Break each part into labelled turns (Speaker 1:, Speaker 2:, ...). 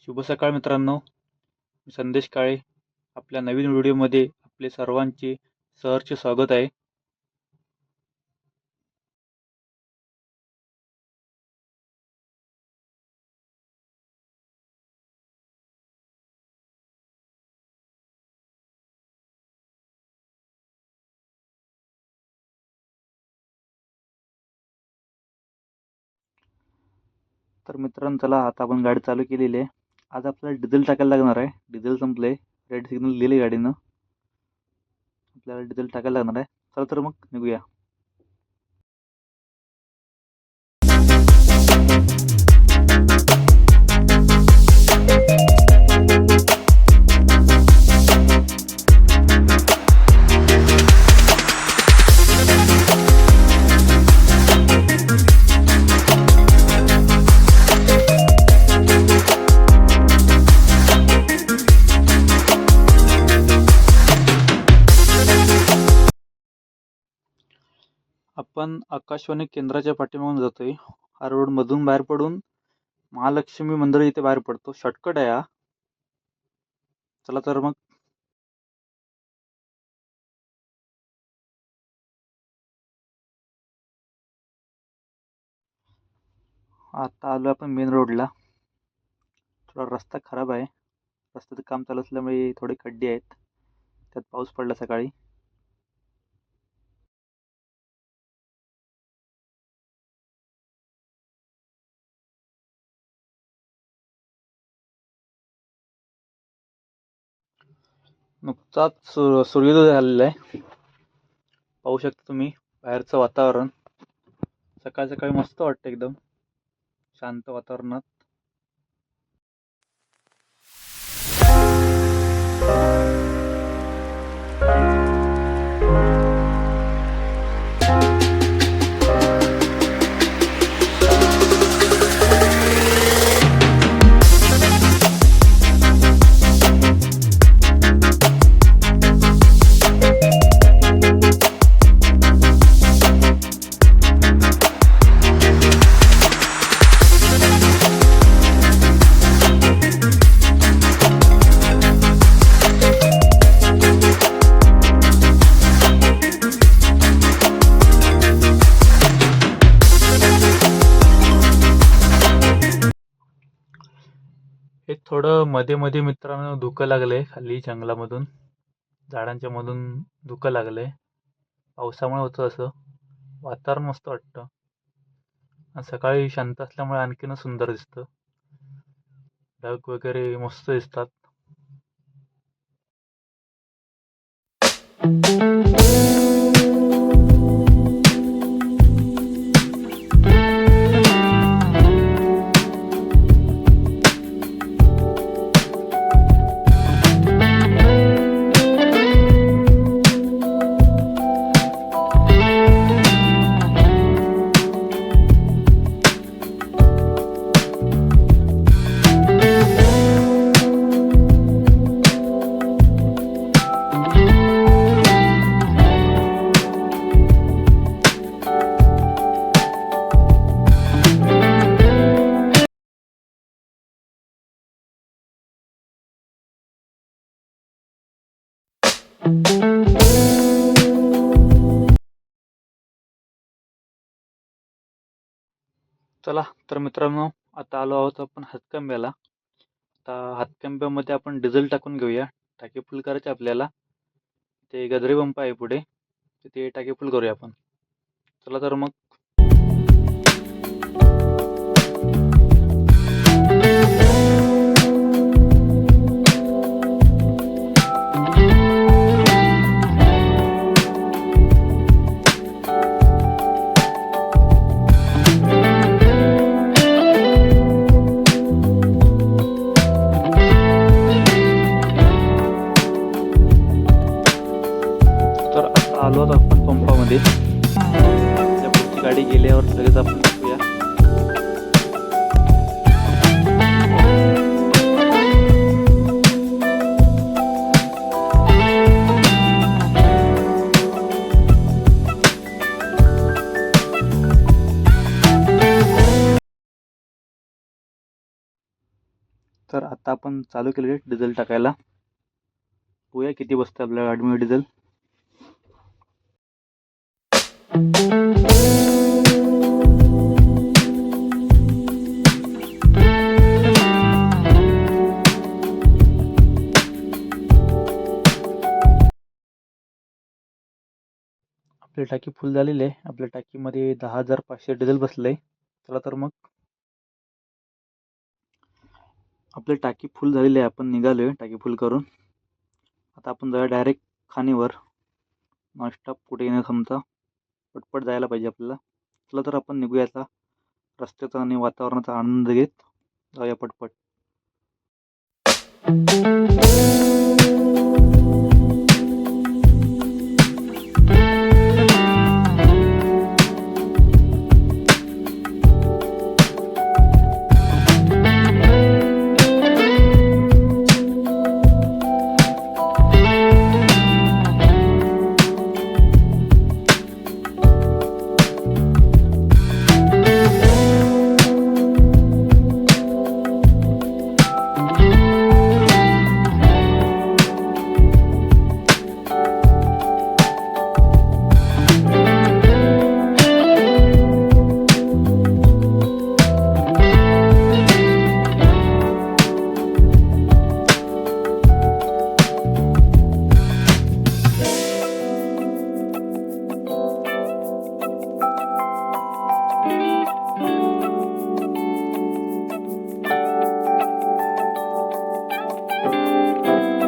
Speaker 1: शुभ सकाळ मित्रांनो, मी संदेश काळे. आपल्या नवीन व्हिडिओमध्ये आपले सर्वांचे सहर्ष स्वागत आहे. तर मित्रांनो, चला आता आपण गाडी चालू केलेली आहे. आज आपल्याला डिझेल टाकायला लागणार आहे. डिझेल संपले, रेड सिग्नल दिले गाडीनं. आपल्याला डिझेल टाकायला लागणार आहे. चला तर मग निघूया. आपण आकाशवाणी केंद्राच्या पाठीमागून जातोय. हा रोड मधून बाहेर पडून महालक्ष्मी मंदिर इथे बाहेर पडतो. शॉर्टकट आहे हा. चला तर मग. आता आलो आपण मेन रोडला. थोडा रस्ता खराब आहे. रस्त्याचं काम चालू असल्यामुळे थोडे खड्डे आहेत. त्यात पाऊस पडला सकाळी. नुकताच सूर्योदय झालेला आहे. पाहू शकता तुम्ही बाहेरचं वातावरण. सकाळ सकाळी मस्त वाटतं, एकदम शांत वातावरणात. हे थोडं मध्ये मध्ये मित्रांनो धुकं लागलंय. खाली जंगलामधून, झाडांच्या मधून धुकं लागलंय. पावसामुळे होतं असं. वातावरण मस्त वाटतं आणि सकाळी शांत असल्यामुळे आणखीनच सुंदर दिसतं. ढग वगैरे मस्त दिसतात. चला तर मित्रांनो, आता आलो आहोत आपण हातकंब्याला. आता हातकंब्यामध्ये आपण डिझेल टाकून घेऊया. टाकी फुल करायची आपल्याला. ते गजरी पंप आहे पुढे, ते टाकी फुल करूया आपण. चला तर मग. आलो आपण पंपामध्ये. पुढची गाडी गेल्यावर तर आता आपण चालू केले डिझेल टाकायला. बघूया किती बसतं आपल्या गाडीमध्ये डिझेल. आपली टाकी फुल झालेली आहे. आपल्या टाकीमध्ये 10,500 डिझेल बसलंय. चला तर मग आपली टाकी फुल झालेली आहे. आपण निघालोय टाकी फुल करून. आता आपण जाऊया डायरेक्ट खाणीवर. नॉनस्टॉप कुठे येणं थांबता, पटपट जायला पाहिजे आपल्याला. चला तर आपण निघूया आता. रस्त्याचा आणि वातावरणाचा आनंद घेत जाऊया पटपट.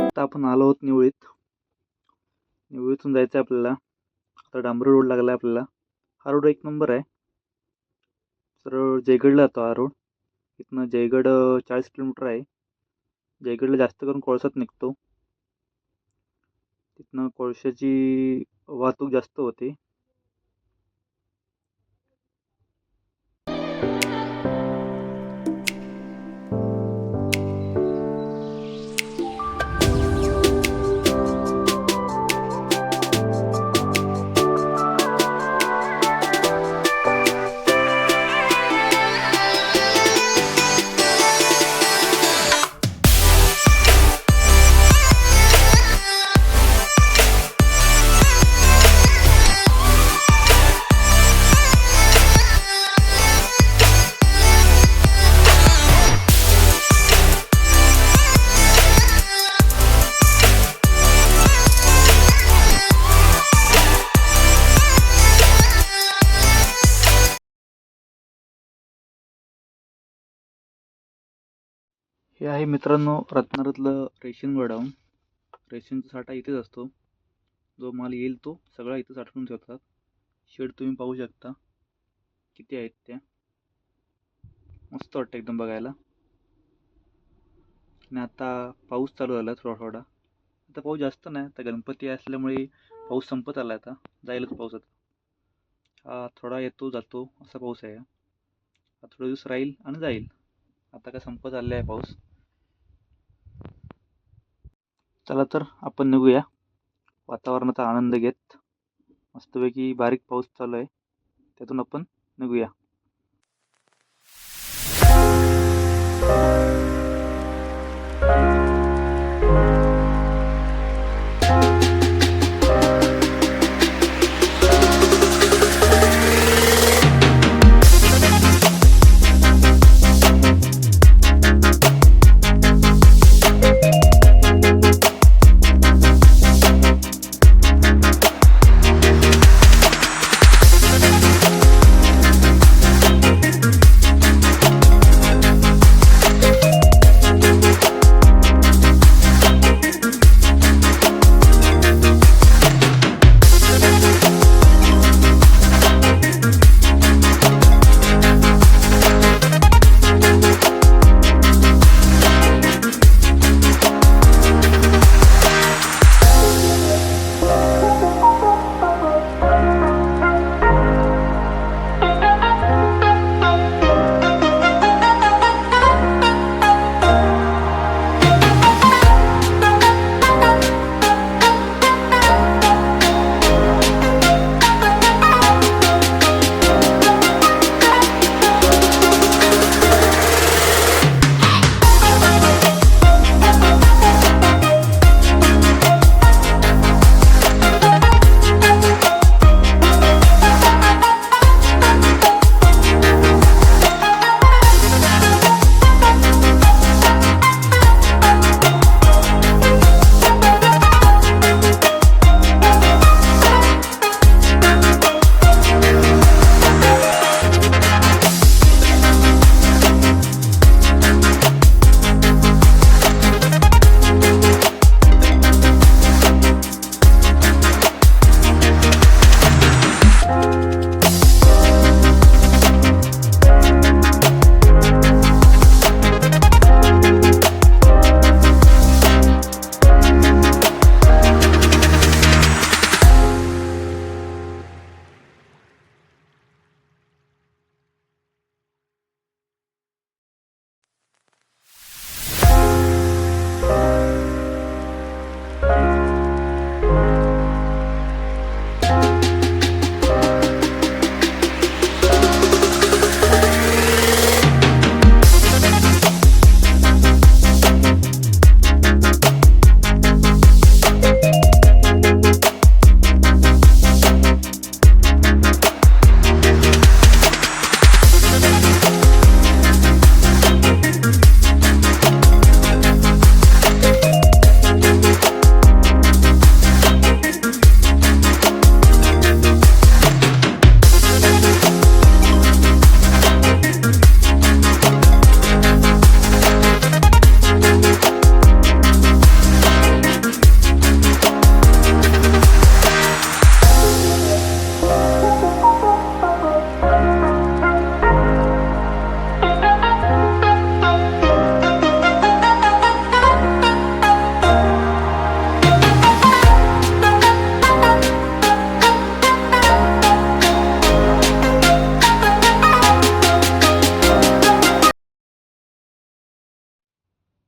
Speaker 1: आता आपण आलो आहोत निवळीत. निवळीतून जायचं आहे आपल्याला. आता डांबरी रोड लागला आहे आपल्याला. हा रोड 1 नंबर आहे. सरळ जयगडला जातो हा रोड. इथनं जयगड 40 किलोमीटर आहे. जयगडला जास्त करून कोळसाच निघतो. तिथनं कोळशाची वाहतूक जास्त होते. हे आहे मित्रांनो रत्नागिरीतलं रेशन गोडाऊन. रेशनचा साठा इथेच असतो. जो माल येईल तो सगळा इथं साठवून ठेवतात. शेड तुम्ही पाहू शकता किती आहेत त्या. मस्त वाटतं एकदम बघायला. आणि आता पाऊस चालू झाला थोडा थोडा. आता पाऊस जास्त नाही. आता गणपती असल्यामुळे पाऊस संपत आला. आता जाईलच पाऊस. आता थोडा येतो जातो असा पाऊस आहे. हा थोडे दिवस राहील आणि जाईल. आता काय संपत आलेला आहे पाऊस. चला तर आपण निघूया वातावरणाचा आनंद घेत. मस्तपैकी बारीक पाऊस चालू आहे, त्यातून आपण निघूया.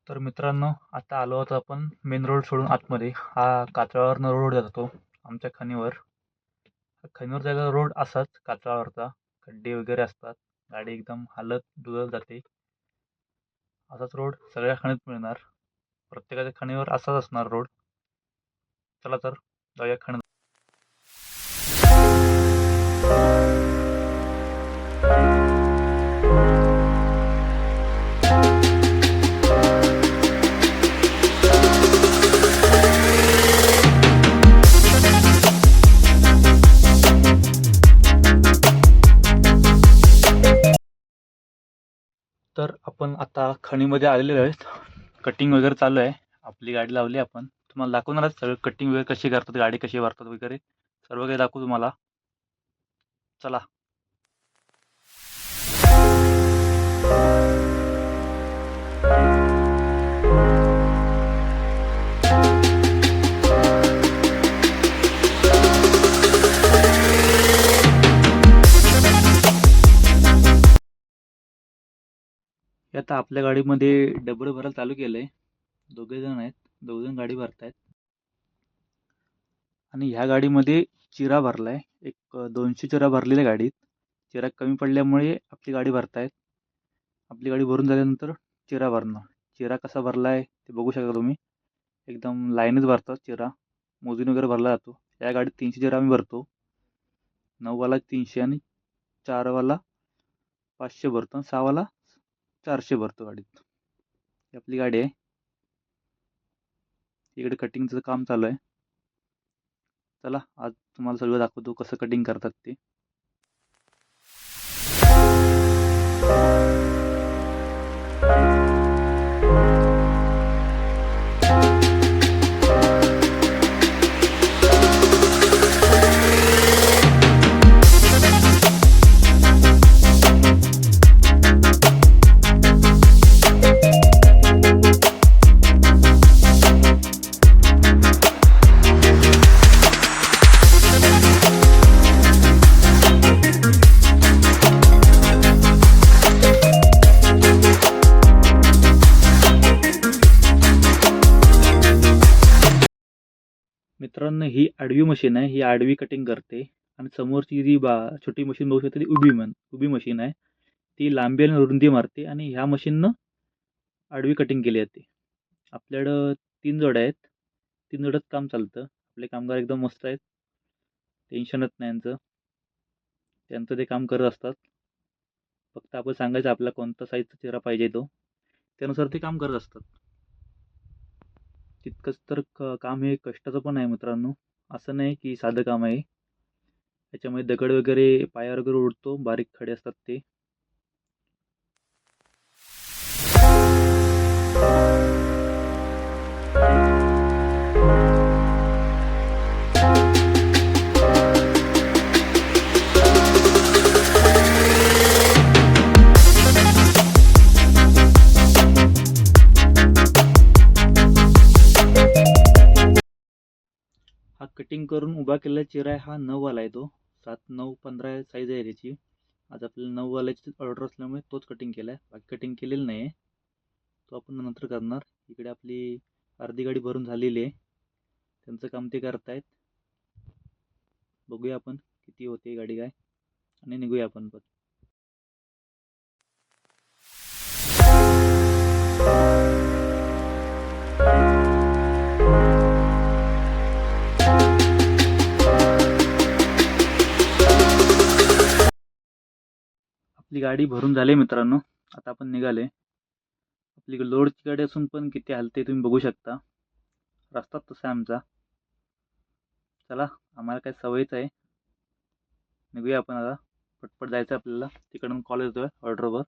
Speaker 1: तर मित्रांनो, आता आलो होतो आपण मेन रोड सोडून आतमध्ये. हा कातळावरनं रोड जातो आमच्या खणीवर. खणीवर जायला रोड असाच कातळावरचा, खड्डे वगैरे असतात, गाडी एकदम हालत डुलत जाते. असाच रोड सगळ्या खणीत मिळणार, प्रत्येकाच्या खणीवर असाच असणार रोड. चला तर जाऊया खणीत. तर आपण आता खणीमध्ये आलेलो आहेत. कटिंग वगैरे चालू आहे. आपली गाडी लावली आपण. तुम्हाला दाखवणारच सगळं कटिंग वगैरे कशी करतात, गाडी कशी भरतात वगैरे सर्व काही दाखवू तुम्हाला. चला. आता आपल्या गाडीमध्ये डबल भरायला चालू केलंय. दोघे जण आहेत, दोघे जण गाडी भरतायत. आणि ह्या गाडीमध्ये चिरा भरलाय. एक 200 चिरा भरलेल्या गाडीत. चिरा कमी पडल्यामुळे आपली गाडी भरतायत. आपली गाडी भरून झाल्यानंतर चिरा भरणं. चिरा कसा भरलाय ते बघू शकता तुम्ही. एकदम लाईनच भरतात चिरा, मोजून वगैरे भरला जातो. या गाडीत 300 चिरा आम्ही भरतो. 9 वाला 300 आणि 4 वाला 500 भरतो, 6 वाला 400 भरतो गाडीत. ही आपली गाडी आहे. इकडे कटिंगचं काम चालू आहे. चला, आज तुम्हाला सगळं दाखवतो कसं कटिंग करतात ते. मित्रांनो, ही आडवी मशीन आहे. ही आडवी कटिंग करते. आणि समोरची जी छोटी मशीन बघू शकता ती उभी मशीन आहे. ती लांबी आणि रुंदी मारते आणि ह्या मशीननं आडवी कटिंग केली जाते. आपल्याकडं 3 जोड्या आहेत. 3 जोड्यात काम चालतं. आपले कामगार एकदम मस्त आहेत, टेन्शनच नाही यांचं. त्यांचं ते काम करत असतात. फक्त आपण सांगायचं आपल्याला कोणता साईजचा चिरा पाहिजे तो, त्यानुसार ते काम करत असतात. तितकंच तर काम हे कष्टाचं पण आहे मित्रांनो. असं नाही की साधं काम आहे. याच्यामध्ये दगड वगैरे पायावर वगैरे उडतो, बारीक खडे असतात ते. हा कटिंग करून उभा केलेला चिरा आहे. हा 9 वाला आहे. तो 7, 9, 15 साईज आहे त्याची. आज आपल्याला 9 वाल्याची ऑर्डर असल्यामुळे तोच कटिंग केला आहे. बाकी कटिंग केलेलं नाही आहे, तो आपण नंतर करणार. इकडे आपली अर्धी गाडी भरून झालेली आहे. त्यांचं काम ते करतायत. बघूया आपण किती होते गाडी काय, आणि निघूया आपण पण. आपली गाडी भरून झाली मित्रांनो. आता आपण निघाले. आपली लोडची गाडी असून पण किती हालते तुम्ही बघू शकता. रस्ता तसा आहे आमचा. चला, आम्हाला काय सवयच आहे. निघूया आपण आता. पटपट जायचं आपल्याला. तिकडून कॉलेज येतोय ऑर्डरवर.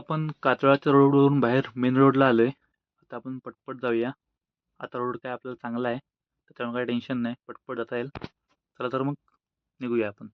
Speaker 1: आपण कातळाच्या रोडवरून बाहेर मेन रोडला आलोय. आता आपण पटपट जाऊया. आता रोड काय आपल्याला चांगला आहे, त्याच्यामुळे काही टेन्शन नाही, पटपट जाता येईल. चला तर मग निघूया आपण.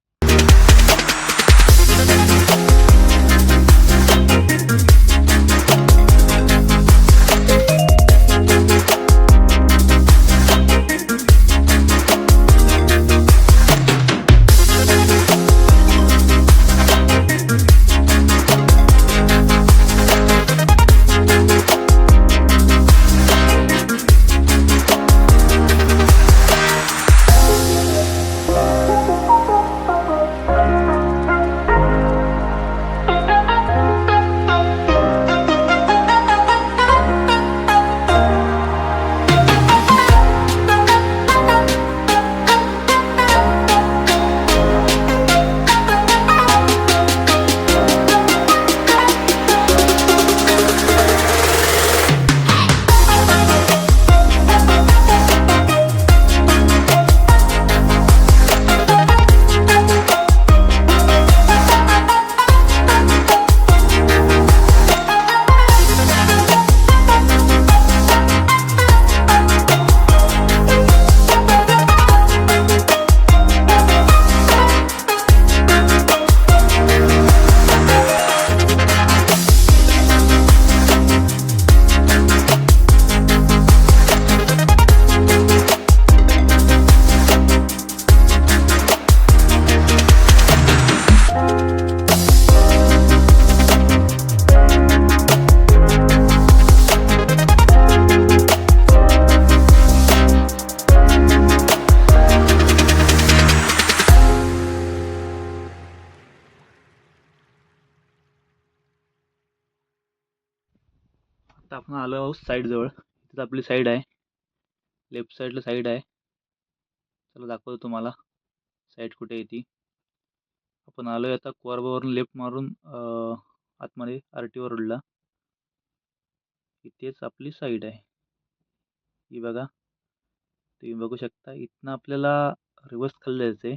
Speaker 1: आता आपण आलो आहोत साईड जवळ. तिथं आपली साईड आहे, लेफ्ट साईडला साईड आहे. चला दाखवतो तुम्हाला साईड कुठे आहे ती. आपण आलोय आता कोरबावरून लेफ्ट मारून आतमध्ये RTO रोडला. इथेच आपली साईड आहे, ही बघा. तुम्ही बघू शकता. इथनं आपल्याला रिवर्स खाली जायचंय,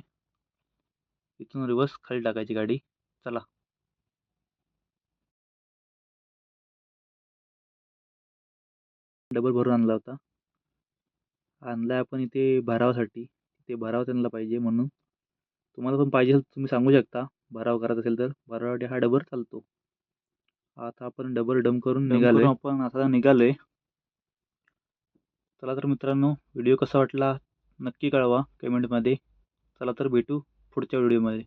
Speaker 1: इथून रिवर्स खाली टाकायची गाडी. चला. डबल भरून आणला होता, आणलाय आपण इथे भरावासाठी. ते भराव त्यांना पाहिजे म्हणून. तुम्हाला पण पाहिजे असेल तुम्ही सांगू शकता, भराव करायचा असेल तर. भरावासाठी हा डबर चालतो. आता आपण डबल डम करून निघालोय. आपण आता निघालोय. चला तर मित्रांनो, व्हिडिओ कसा वाटला नक्की कळवा कमेंटमध्ये. चला तर भेटू पुढच्या व्हिडिओमध्ये.